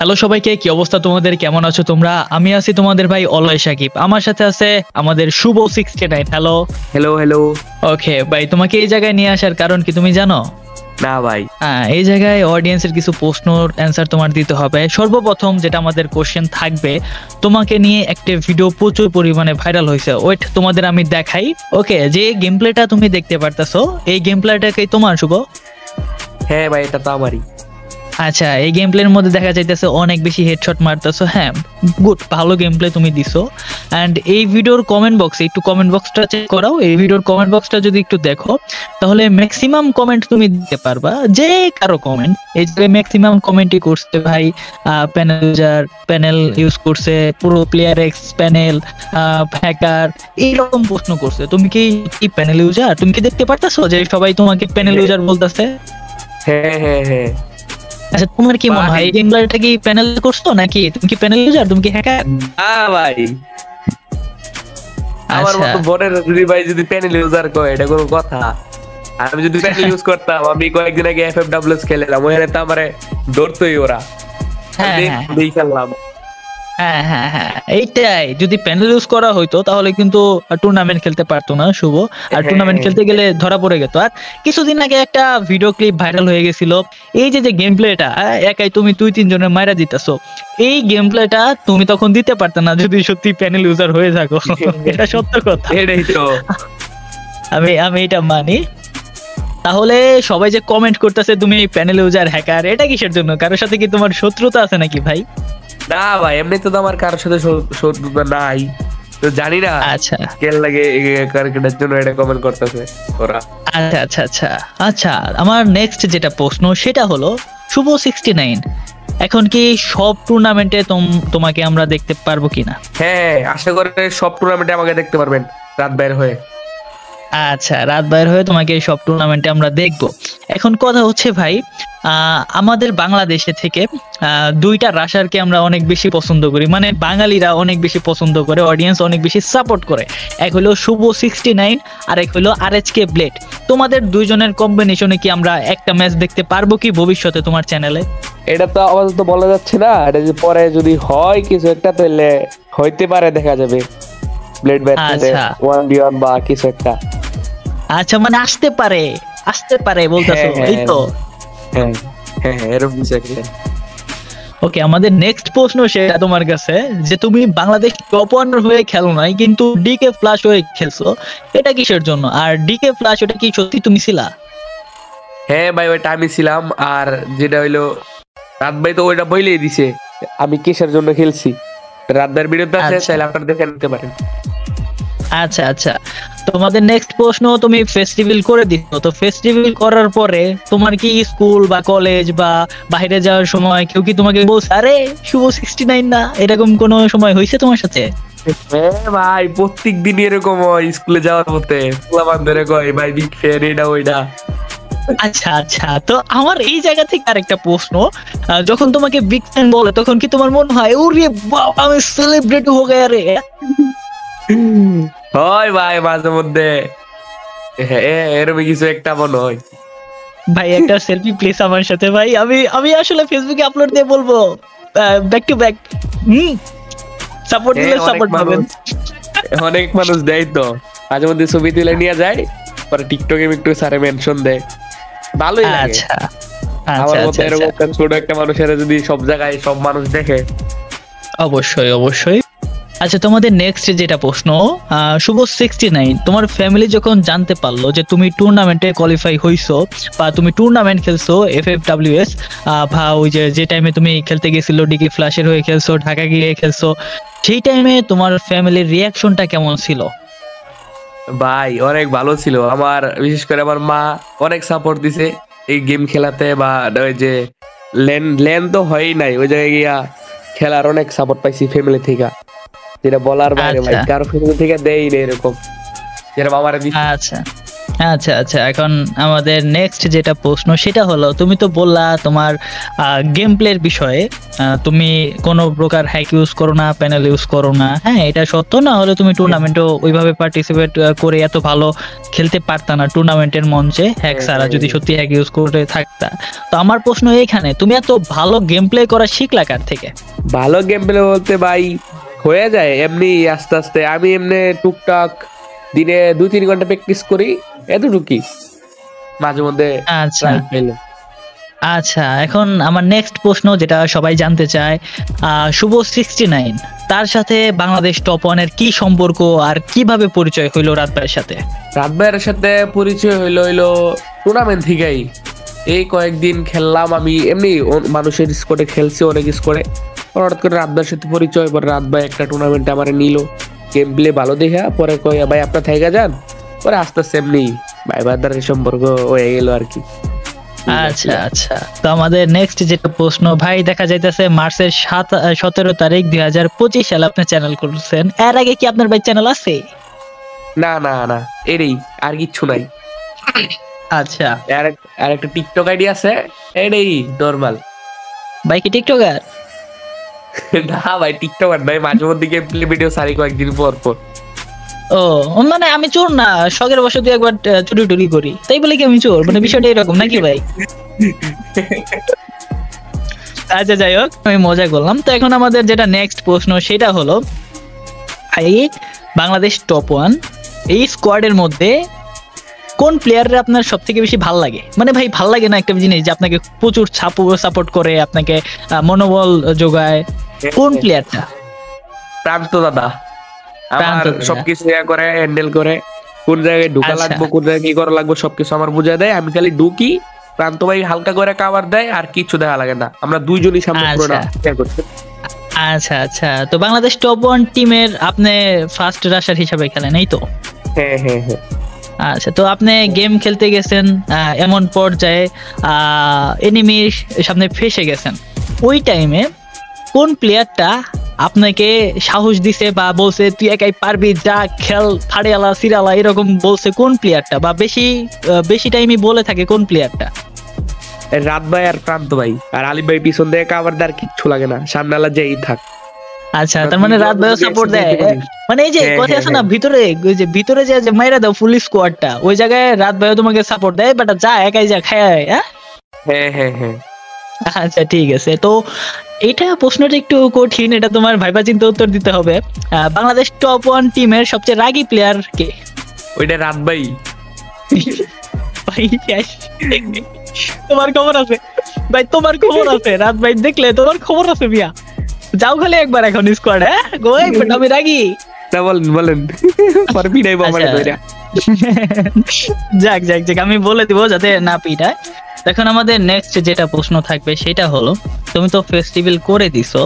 Hello সবাইকে, কি অবস্থা তোমাদের? কেমন আছো তোমরা? আমি আছি তোমাদের ভাই অলয় সাকিব। আমার সাথে আছে আমাদের Shubho 69। Hello. Hello hello. Okay ভাই, তোমাকে এই জায়গায় নিয়ে আসার কারণ কি তুমি জানো? না ভাই। এই জায়গায় অডিয়েন্সের কিছু প্রশ্নের অ্যান্সার তোমার দিতে হবে। সর্বপ্রথম যেটা আমাদের কোশ্চেন থাকবে, তোমাকে নিয়ে একটা ভিডিও প্রচুর পরিমাণে ভাইরাল হয়েছে। ওয়েট, তোমাদের আমি দেখাই। ওকে, যে গেম প্লেটা তুমি দেখতে পারতেছো, এই গেম প্লেটাকে তোমার শুভ? হ্যাঁ ভাই, এটা তো আমারই। আচ্ছা, এই গেম প্লের মধ্যে দেখা যাইতেছে অনেক বেশি হেডশট মারতেছো। হ্যাঁ, গুড, ভালো গেম প্লে তুমি দিছো। অ্যান্ড এই ভিডিওর কমেন্ট বক্সে একটু কমেন্ট বক্সটা চেক করাও। এই ভিডিওর কমেন্ট বক্সটা যদি একটু দেখো, তাহলে ম্যাক্সিমাম কমেন্ট তুমি দিতে পারবা, যে কারো কমেন্ট। এই যে ম্যাক্সিমাম কমেন্টই করছে ভাই, প্যানেল ইউজার, প্যানেল ইউজ করছে, পুরো প্লেয়ার এক্স প্যানেল, হ্যাকার, এইরকম প্রশ্ন করছে। তুমি কি প্যানেল ইউজার? তুমি কি দেখতে পারতেছো যে সবাই তোমাকে প্যানেল ইউজার বলতেছে? হ্যাঁ হ্যাঁ হ্যাঁ। আচ্ছা, তোমার কি মনে হয় এই গেম প্লেটা কি প্যানেল করছো, নাকি তুমি কি প্যানেল ইউজার, তুমি কি হ্যাকার? ভাই, আমার আচ্ছা মতো বোনের যদি ভাই যদি প্যানেল ইউজার কয়, এটা কোনো কথা? আমি যদি প্যানেল ইউজ করতাম, আমি কয়েকদিন আগে FFWS খেলেলাম, ওখানে তো আমারে ধরতোই ওরা। হ্যাঁ আমি হ্যাঁ দেখেই খেললাম। হ্যাঁ হ্যাঁ হ্যাঁ, এইটাই। যদি প্যানেল ইউজ করা হইতো তাহলে কিন্তু টুর্নামেন্ট খেলতে পারতো না শুভ। আর টুর্নামেন্ট হ্যাঁ খেলতে গেলে ধরা পড়ে যেত। আর কিছুদিন আগে একটা ভিডিও ক্লিপ ভাইরাল হয়ে গেছিল। এই যে যে গেম প্লেটা একাই তুমি 2-3 জনের মাইরা দিতেছো, এই গেম প্লেটা তুমি তখন দিতে পারতো না যদি সত্যি প্যানেল ইউজার হয়ে থাকো। এটা সত্য কথা, এটাই তো। আমি আমি এটা মানি। তাহলে সবাই যে কমেন্ট করতেছে তুমি প্যানেল ইউজার, হ্যাকার, এটা কিসের জন্য? কারোর সাথে কি তোমার শত্রুতা আছে নাকি ভাই? না ভাই, এমনি তো আমার কারোর সাথে শত্রুতা নাই, তো জানি না আচ্ছা কেন লাগে কারকেটার জন্য এটা কমেন্ট করতেছে ওরা। আচ্ছা আচ্ছা আচ্ছা আচ্ছা, আমার নেক্সট যেটা প্রশ্ন সেটা হলো, শুভ 69, এখন কি সব টুর্নামেন্টে তোমাকে আমরা দেখতে পারবো কিনা? হ্যাঁ, আশা করে সব টুর্নামেন্টে আমাকে দেখতে পারবেন রাত বের হয়ে। আচ্ছা, রাত বাইর হয়ে তোমাকে সব টুর্নামেন্টে আমরা দেখবো। এখন কথা হচ্ছে ভাই, আমাদের বাংলাদেশে থেকে দুইটা রাশারকে আমরা অনেক বেশি পছন্দ করি, মানে বাঙালিরা অনেক বেশি পছন্দ করে, অডিয়েন্স অনেক বেশি সাপোর্ট করে। এক হলো শুভ 69, আর এক হলো RHK ব্লেড। তোমাদের দুইজনের কম্বিনেশনে কি আমরা একটা ম্যাচ দেখতে পারবো কি ভবিষ্যতে তোমার চ্যানেলে? এটা তো আপাতত বলা যাচ্ছে না, এটা যে পরে যদি হয় কিছু একটা, তাহলে হইতে পারে, দেখা যাবে ব্লেড ব্যাটসম্যানে আচ্ছা 1v1 বা কিছু একটা। আচ্ছা, মানে আসতে পারে, আসতে পারে বলতেছো, হ্যাঁ এই তো। হ্যাঁ হ্যাঁ হ্যাঁ, এরকম কিছু একটা। ওকে, আমাদের নেক্সট প্রশ্ন সেটা তোমার কাছে, যে তুমি বাংলাদেশ টপ ওয়ানার হয়ে খেলো নাই, কিন্তু ডিকে ফ্লাশ হয়ে খেলছো, এটা কিসের জন্য? আর ডিকে ফ্লাশ, ওটা কি সত্যি তুমি ছিলা? হ্যাঁ ভাই, ওইটা আমি ছিলাম। আর যেটা হইলো রাত ভাই তো ওইটা বইলেই দিছে আমি কিসের জন্য খেলছি। রাত ভাইয়ের বিরুদ্ধে আছে, আচ্ছা তাহলে আপনারা দেখে নিতে পারেন। আচ্ছা আচ্ছা, তোমাদের নেক্সট প্রশ্ন, তুমি ফেস্টিভ্যাল করে দিছো, তো ফেস্টিভ্যাল করার পরে তোমার কি স্কুল বা কলেজ বা বাইরে যাওয়ার সময় কেউ কি তোমাকে বলছে আরে শুভ 69 না, এরকম কোনো সময় হয়েছে তোমার সাথে? হ্যাঁ ভাই, প্রত্যেক দিন এরকম হয়। স্কুলে যাওয়ার পথে পোলাপান ধরে কয় ভাই বিগ ফ্যান, এটা ওইটা। আচ্ছা আচ্ছা, তো আমার এই জায়গা থেকে আরেকটা প্রশ্ন, যখন তোমাকে বিগ ফ্যান বলে তখন কি তোমার মনে হয় ওরে বাবা আমি সেলিব্রিটি হয়ে গেছে রে? হয় ভাই, মাঝে মধ্যে হ্যাঁ এরকম কিছু একটা মনে হয়। ভাই একটা সেলফি প্লিজ আমার সাথে ভাই, আমি আমি আসলে ফেসবুকে আপলোড দিয়ে বলবো ব্যাক টু ব্যাক। সাপোর্ট হ্যাঁ, দিলে সাপোর্ট পাবেন। অনেক মানুষ দেয় তো, মাঝে মধ্যে ছবি তুলে নিয়ে যায়, পরে টিকটকে একটু সারে মেনশন দেয়, ভালোই লাগে। আচ্ছা আমার আচ্ছা মতো আচ্ছা এরকম আচ্ছা, একটা ছোট একটা মানুষের যদি সব জায়গায় সব মানুষ দেখে। অবশ্যই অবশ্যই। আচ্ছা, তোমাদের নেক্সট যেটা প্রশ্ন, শুভ 69, তোমার ফ্যামিলি যখন জানতে পারলো যে তুমি টুর্নামেন্টে কোয়ালিফাই হইছো বা তুমি টুর্নামেন্ট খেলছো FFWS, বা ওই যে যে টাইমে তুমি খেলতে গেছিলো ডিকি ফ্ল্যাশের হয়ে খেলছো, ঢাকা গিয়ে খেলছো, সেই টাইমে তোমার ফ্যামিলির রিয়াকশনটা কেমন ছিল? ভাই অনেক ভালো ছিল। আমার বিশেষ করে আমার মা অনেক সাপোর্ট দিছে এই গেম খেলাতে, বা ওই যে লেন লেন তো হয়ই নাই, ওই জায়গায় গিয়া খেলার অনেক সাপোর্ট পাইছি ফ্যামিলি থেকে, যেটা বলার বাইরে ভাই, আচ্ছা কারো ফ্যামিলি থেকে দেই না এরকম, যেরকম আমার দিছে। আচ্ছা আচ্ছা আচ্ছা, এখন আমাদের নেক্সট যেটা প্রশ্ন সেটা হলো, তুমি তো বললা তোমার গেম প্লের বিষয়ে তুমি কোনো প্রকার হ্যাক ইউজ করো না, প্যানেল ইউজ করো না, হ্যাঁ এটা সত্য, না হলে তুমি টুর্নামেন্টও ওইভাবে পার্টিসিপেট করে এত ভালো খেলতে পারতা না টুর্নামেন্টের মঞ্চে হ্যাক ছাড়া, যদি সত্যি হ্যাক ইউজ করে থাকতা। তো আমার প্রশ্ন এইখানে, তুমি এত ভালো গেম প্লে করা শিখলা কার থেকে? ভালো গেম প্লে বলতে ভাই হয়ে যায় এমনি আস্তে আস্তে। আমি এমনি টুকটাক দিনে 2-3 ঘন্টা প্র্যাকটিস করি, এতটুকুই, মাঝে মধ্যে আচ্ছা try পেলে। আচ্ছা, এখন আমার নেক্সট প্রশ্ন যেটা সবাই জানতে চায়, শুভ 69 তার সাথে বাংলাদেশ টপ ওয়ানের কি সম্পর্ক আর কিভাবে পরিচয় হইলো রাত ভাইয়ের সাথে? রাত ভাইয়ের সাথে পরিচয় হইলো টুর্নামেন্ট থেকেই। এই কয়েকদিন খেললাম আমি এমনি মানুষের স্কোরে খেলছি, অনেক স্কোরে, হঠাৎ করে রাত ভাইয়ের সাথে পরিচয়। পরে রাত ভাই একটা টুর্নামেন্টে আমার নিল, গেম প্লে ভালো দেখা, পরে কয় ভাই আপনার থাইকা যান, পরে আস্তে আস্তে এমনি ভাই বাদার সম্পর্ক হয়ে গেল আর কি। আচ্ছা আচ্ছা, তো আমাদের নেক্সট যেটা প্রশ্ন, ভাই দেখা যাইতেছে মার্চের 17 তারিখ 2025 সালে আপনি চ্যানেল করছেন, এর আগে কি আপনার ভাই চ্যানেল আছে? না না না, এরই আর কিচ্ছু নাই। আচ্ছা, আর একটা টিকটক আইডি আছে, এটাই নরমাল। ভাই কি টিকটকার? না ভাই টিকটকার নাই, মাঝে মধ্যে গেম প্লে ভিডিও সারি কয়েকদিন পর পর। ও মানে আমি চোর না, শখের বসে তুই একবার চুরি টুরি করি, তাই বলে কি আমি চোর? মানে বিষয়টা এরকম নাকি ভাই? আচ্ছা যাই হোক, আমি মজা করলাম। তো এখন আমাদের যেটা নেক্সট প্রশ্ন সেটা হলো, ভাই বাংলাদেশ টপ ওয়ান এই স্কোয়াডের মধ্যে কোন প্লেয়াররা আপনার সব থেকে বেশি ভাল লাগে? মানে ভাই ভাল লাগে না একটা জিনিস, যে আপনাকে প্রচুর সাপোর্ট করে, আপনাকে মনোবল যোগায়, কোন প্লেয়ারটা? প্রান্ত দাদা আমার প্রান্ত দাদা। সবকিছু ইয়া করে, হ্যান্ডেল করে, কোন জায়গায় ঢুকা আচ্ছা। লাগবে, কোন জায়গায় কি করা লাগবে সবকিছু আমার বুঝায় দেয়। আমি খালি ঢুকি, প্রান্ত ভাই হালকা করে কাভার দেয়, আর কিছু দেখা লাগে না, আমরা দুইজনই সামনে পুরোটা ইয়া করছি। আচ্ছা আচ্ছা, তো বাংলাদেশ টপ ওয়ান টিমের আপনি ফার্স্ট রাশার হিসাবে খেলেন, এই তো? হ্যাঁ হ্যাঁ হ্যাঁ। আচ্ছা, তো আপনি গেম খেলতে গেছেন, এমন পর্যায়ে এনিমির সামনে ফেসে গেছেন, ওই টাইমে কোন প্লেয়ারটা আপনাকে সাহস দিছে বা বলছে তুই একাই পারবি, যা খেল, ফাড়িয়ালা সিরালা, এরকম বলছে কোন প্লেয়ারটা? বা বেশি টাইমই বলে থাকে কোন প্লেয়ারটা? রাত ভাই আর প্রান্ত ভাই আর আলিফ ভাই পিছন দিয়ে কাভার দেয়, আর কিচ্ছু লাগে না, সামনে আলা যেই থাক। আচ্ছা, তার মানে রাত ভাইও সাপোর্ট দেয়, মানে এই যে হ্যাঁ, কথা হ্যাঁ, আছে না ভিতরে, ওই যে ভিতরে যে মাইরা দাও ফুল স্কোয়াডটা, ওই জায়গায় রাত ভাইও তোমাকে সাপোর্ট দেয়, বাট যা একাই যা খায়। হ্যাঁ হ্যাঁ হ্যাঁ হ্যাঁ। আচ্ছা ঠিক আছে, তো এটা প্রশ্নটা একটু কঠিন, এটা তোমার ভাইবা চিন্তা উত্তর দিতে হবে। বাংলাদেশ টপ ওয়ান টিমের সবচেয়ে রাগী প্লেয়ার কে? ওইটা রাত ভাই। ভাই শেষ। তোমার খবর আছে ভাই, তোমার খবর আছে, রাত ভাই দেখলে তোমার খবর আছে মিয়া, যাও খালি একবার এখন স্কোয়াড। হ্যাঁ গোই আমি রাগি। না বলেন বলেন, পরে পিটাই বাবা আচ্ছা। ধইরা। যাক যাক যাক, আমি বলে দিব যাতে না পিটায়। এখন আমাদের নেক্সট যেটা প্রশ্ন থাকবে সেটা হলো, তুমি তো ফেস্টিভ্যাল করে দিছো,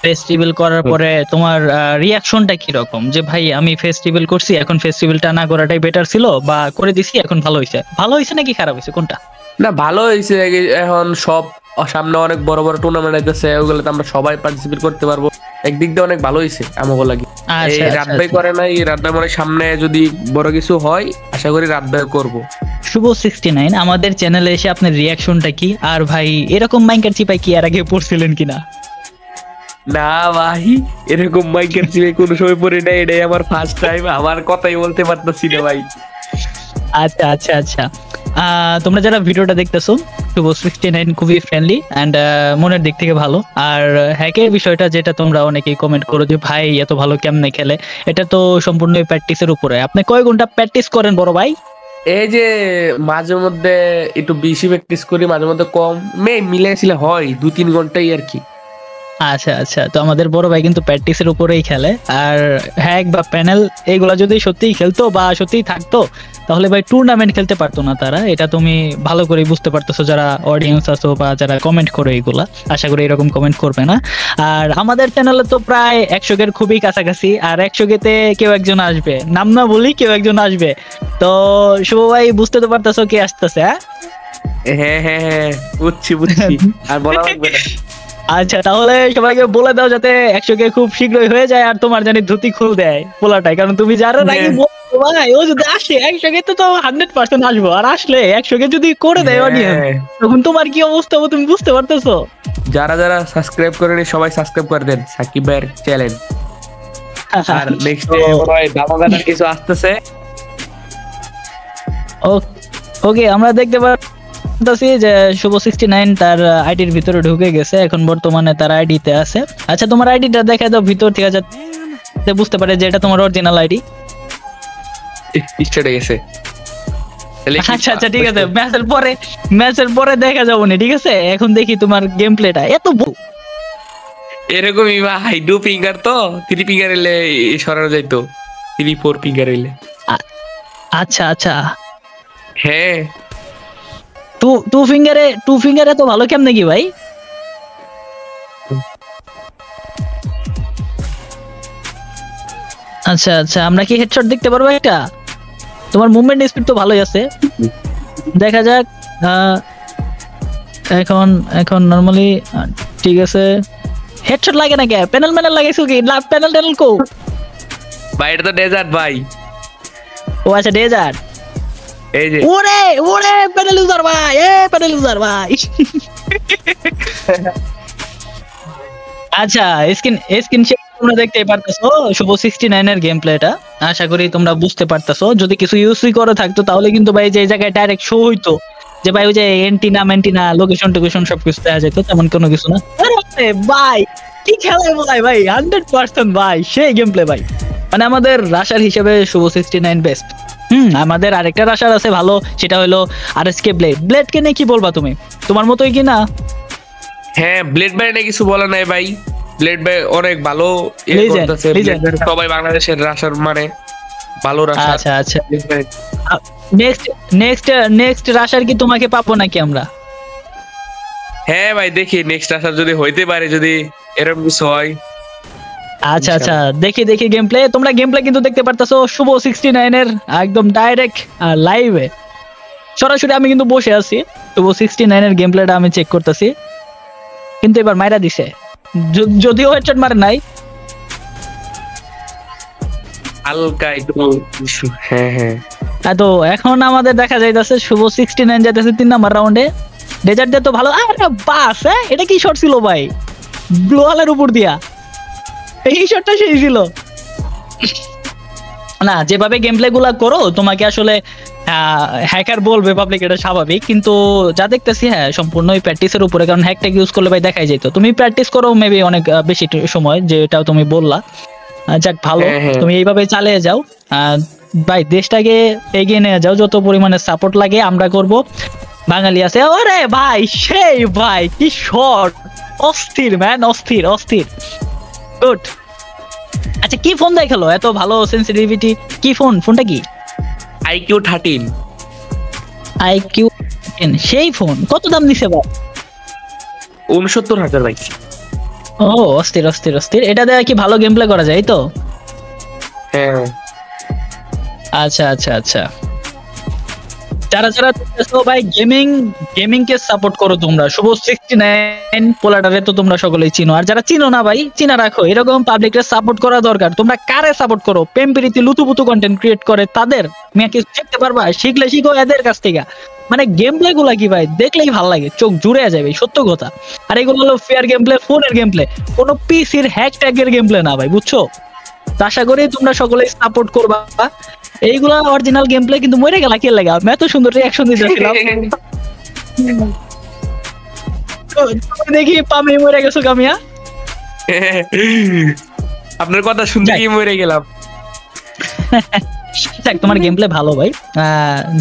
ফেস্টিভ্যাল করার পরে তোমার রিয়াকশনটা কি রকম? যে ভাই আমি ফেস্টিভ্যাল করছি, এখন ফেস্টিভ্যালটা না করাটাই বেটার ছিল, বা করে দিছি এখন ভালো হয়েছে নাকি খারাপ হয়েছে, কোনটা? না ভালো হয়েছে, এখন সব সামনে অনেক বড় বড় টুর্নামেন্ট আইতেছে, ওগুলোতে আমরা সবাই পার্টিসিপেট করতে পারবো, একদিক দিয়ে অনেক ভালো হয়েছে আমাকে লাগে। এই আচ্ছা রাত ভাই করে নাই, রাত ভাই মানে সামনে যদি বড় কিছু হয় আশা করি রাত ভাই করবো। শুভ 69 আমাদের চ্যানেলে এসে আপনার রিয়াকশনটা কি? আর ভাই এরকম মাইকার চিপাই কি এর আগে পড়ছিলেন কিনা? না ভাই, এরকম মাইকের চিপে কোনো সময় পড়ে নাই, এটাই আমার ফার্স্ট টাইম, আমার কথাই বলতে পারতেছি না ভাই। আচ্ছা আচ্ছা আচ্ছা, তোমরা যারা ভিডিওটা দেখতেছো, শুভ 69 খুবই ফ্রেন্ডলি অ্যান্ড মনের দিক থেকে ভালো। আর হ্যাকের বিষয়টা যেটা তোমরা অনেকেই কমেন্ট করো যে ভাই এত ভালো কেমনে খেলে, এটা তো সম্পূর্ণ প্র্যাকটিসের উপরে। আপনি কয় ঘন্টা প্র্যাকটিস করেন বড় ভাই? এই যে মাঝে মধ্যে একটু বেশি প্র্যাকটিস করি, মাঝে মধ্যে কম, মিলেছিল হয় 2-3 ঘন্টাই আর কি। আচ্ছা আচ্ছা, তো আমাদের বড় ভাই কিন্তু প্র্যাকটিসের উপরেই খেলে। আর হ্যাক বা প্যানেল এগুলা যদি সত্যিই খেলতো বা সত্যিই থাকতো, তাহলে ভাই টুর্নামেন্ট খেলতে পারতো না তারা, এটা তুমি ভালো করে বুঝতে পারতেছো যারা অডিয়েন্স আছো বা যারা কমেন্ট করো এগুলা। আশা করি এরকম কমেন্ট করবে না। আর আমাদের চ্যানেলে তো প্রায় 100 এর খুবই কাছাকাছি, আর 100 তে কেউ একজন আসবে, নাম না বলি কেউ একজন আসবে। তো শুভ ভাই বুঝতে তো পারতেছো কে আসতেছে? হ্যাঁ হ্যাঁ হ্যাঁ হ্যাঁ, বুঝছি বুঝছি, আর বলা লাগবে না। আচ্ছা তাহলে সবাইকে বলে দাও যাতে 100K খুব শীঘ্রই হয়ে যায় আর তোমার জানি ধুতি খুল দেয় পোলাটাই, কারণ তুমি জানো নাকি ভাই ও যদি আসে 100K তো 100% আসবো, আর আসলে 100K যদি করে দেয় অডিয়েন্স হ্যাঁ। তখন তোমার কি অবস্থা হবে তুমি বুঝতে পারতেছো? যারা যারা সাবস্ক্রাইব করেনি সবাই সাবস্ক্রাইব করে দেন সাকিব ভাইয়ের চ্যানেল। আর নেক্সট ডে মনে হয় দামাদার কিছু আসতেছে। ওকে আমরা দেখতে পাচ্ছি যে শুভ 69 তার আইডির ভিতরে ঢুকে গেছে, এখন বর্তমানে তার আইডিতে আছে। আচ্ছা তোমার আইডিটা দেখা দাও ভিতর থেকে যাতে বুঝতে পারে যে এটা তোমার অরিজিনাল আইডি। স্টার্ট হয়ে গেছে। আচ্ছা আচ্ছা ঠিক আছে, ম্যাচের পরে দেখা যাবো না, ঠিক আছে? এখন দেখি তোমার গেম প্লেটা এত এরকমই ভাই, 2 ফিঙ্গার তো 3 ফিঙ্গার এলে সরানো যাইতো, 3-4 ফিঙ্গার এলে। আচ্ছা আচ্ছা হ্যাঁ টু ফিঙ্গারে তো ভালো কেমনে কি ভাই? আচ্ছা আচ্ছা আমরা কি হেডশট দেখতে পারবো একটা? তোমার মুভমেন্ট স্পিড তো ভালোই আছে, দেখা যাক। এখন এখন নরমালি ঠিক আছে। হেডশট লাগে না কে? প্যানেল লাগাইছো কি? প্যানেল কো ভাই, এটা তো ডেজার্ট ভাই। ও আচ্ছা ডেজার্ট। এই যে ওরে ওরে প্যানেল ইউজার ভাই, প্যানেল ইউজার ভাই। আচ্ছা স্ক্রিন শেয়ার তোমরা দেখতেই পারতেছো শুভ 69 এর গেম প্লেটা, আশা করি তোমরা বুঝতে পারতেছো। যদি কিছু ইউসি করে থাকতো তাহলে কিন্তু ভাই যে জায়গায় ডাইরেক্ট শো হইতো যে ভাই ওই যে মেন্টিনা লোকেশন সবকিছু দেখা যেত, তেমন কোনো কিছু না। আরে ভাই কি খেলায় বলাই ভাই, 100% ভাই সেই গেম প্লে ভাই। মানে আমাদের রাশার হিসেবে শুভ 69 বেস্ট। আমাদের আরেকটা রাশার আছে ভালো, সেটা হলো আরএসকে ব্লেড কে নিয়ে কি বলবা তুমি? তোমার মতোই কি না? হ্যাঁ, ব্লেড ভাই কিছু বলা নাই ভাই। ব্লেড ভাই অনেক ভালো করতেছে। সবাই বাংলাদেশের রাশার মানে ভালো রাশার। আচ্ছা আচ্ছা নেক্সট রাশার কি তোমাকে পাবো নাকি আমরা? হ্যাঁ ভাই দেখি নেক্সট রাশার যদি হইতে পারে, যদি এরকম কিছু হয়। আচ্ছা আচ্ছা দেখি গেম প্লে। তোমরা গেম প্লে কিন্তু দেখতে পারতেছো শুভ 69 এর একদম ডাইরেক্ট লাইভে সরাসরি। আমি কিন্তু বসে আছি, শুভ 69 এর গেম প্লেটা আমি চেক করতেছি, কিন্তু এবার মাইরা দিছে, যদিও হেডশট মারে নাই হালকা একটু। হ্যাঁ তো এখন আমাদের দেখা যাইতেছে শুভ 69 যাইতেছে 3 নাম্বার রাউন্ডে। ডেজার্ট দিয়ে তো ভালো। আরে বাস, এটা কি শট ছিল ভাই? গ্লোয়ালের উপর দিয়া এই শটটা সেই ছিল না। যেভাবে গেম প্লে গুলা করো তোমাকে আসলে হ্যাকার বলবে পাবলিক, এটা স্বাভাবিক, কিন্তু যা দেখতেছি হ্যাঁ সম্পূর্ণই প্র্যাকটিসের উপরে, কারণ হ্যাকটা ইউজ করলে ভাই দেখাই যেত। তুমি প্র্যাকটিস করো মেবি অনেক বেশি সময়, যেটাও তুমি বললা। যাক ভালো, তুমি এইভাবে চালিয়ে যাও ভাই, দেশটাকে এগিয়ে নিয়ে যাও। যত পরিমাণে সাপোর্ট লাগে আমরা করব, বাঙালি আছে। ওরে ভাই সেই ভাই কি শট, অস্থির ম্যান, অস্থির গুড। আচ্ছা কি ফোন দেখালো এত ভালো সেন্সিটিভিটি? কি ফোনটা কি? আইকিউ 13। আইকিউ 10 সেই ফোন কত দাম দিছে ভাই? 69,000 ভাই। ও অস্থির। এটা দিয়ে কি ভালো গেম প্লে করা যায় তো? হ্যাঁ আচ্ছা যারা দেখতেছো ভাই, গেমিং কে সাপোর্ট করো তোমরা। শুভ 69 পোলাটারে তো তোমরা সকলেই চিনো, আর যারা চিনো না ভাই চিনা রাখো, এরকম পাবলিককে সাপোর্ট করা দরকার। তোমরা কারে সাপোর্ট করো? প্রেমপ্রীতি লুতুপুতু কন্টেন্ট ক্রিয়েট করে তাদের মেয়েকে শিখতে পারবা, শিখো এদের কাছ থেকে। মানে গেম প্লে গুলা কি ভাই দেখলেই ভালো লাগে, চোখ জুড়ে যাবে, সত্য কথা। আর এগুলো হলো ফেয়ার গেম প্লে, ফোনের গেম প্লে, কোনো পিসির হ্যাশট্যাগের গেম প্লে না ভাই, বুঝছো? আশা করি তোমরা সকলেই সাপোর্ট করবা। এইগুলা অরিজিনাল গেম প্লে, কিন্তু মরে গেলা কে লাগা? আমি এত সুন্দর রিঅ্যাকশন দিতেছিলাম, দেখি পামি মরে গেছো কামিয়া। আপনার কথা শুনতে কি মরে গেলাম। তোমার গেম প্লে ভালো ভাই,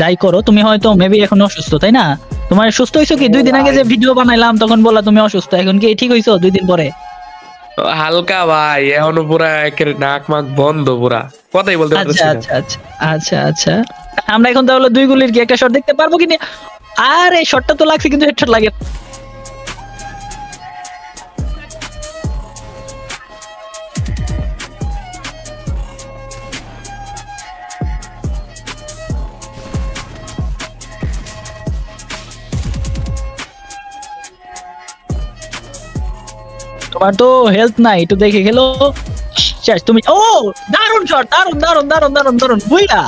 যাই করো। তুমি হয়তো মেবি এখন অসুস্থ, তাই না? তোমার সুস্থ হইছো কি? 2 দিন আগে যে ভিডিও বানাইলাম তখন বললা তুমি অসুস্থ, এখন কি ঠিক হইছো 2 দিন পরে? হালকা ভাই, এখনো পুরা একের নাক মাক বন্ধ, পুরা কথাই বলতে পারছি না। আচ্ছা আমরা এখন তাহলে 2 গুলির কি একটা শট দেখতে পারবো কিনা? আরে শটটা তো লাগছে কিন্তু হেডশট লাগে। তোমার তো হেলথ নাই, একটু দেখে খেলো। শেষ তুমি। ও দারুণ শট, দারুণ দারুণ দারুণ দারুণ দারুণ বুইলা।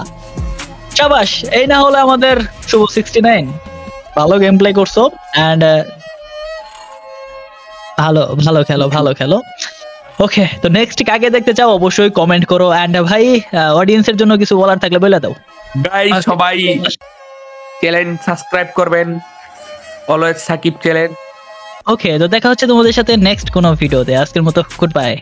শাবাশ, এই না হলো আমাদের শুভ 69। ভালো গেম প্লে করছো এন্ড ভালো ভালো খেলো, ভালো খেলো। ওকে, তো নেক্সট কাকে দেখতে চাও অবশ্যই কমেন্ট করো। এন্ড ভাই অডিয়েন্সের জন্য কিছু বলার থাকলে বলে দাও। গাইস সবাই চ্যানেল সাবস্ক্রাইব করবেন, অলওয়েজ সাকিব চ্যানেল। ওকে, তো দেখা হচ্ছে তোমাদের সাথে নেক্সট কোনো ভিডিওতে। আজকের মতো গুড বাই।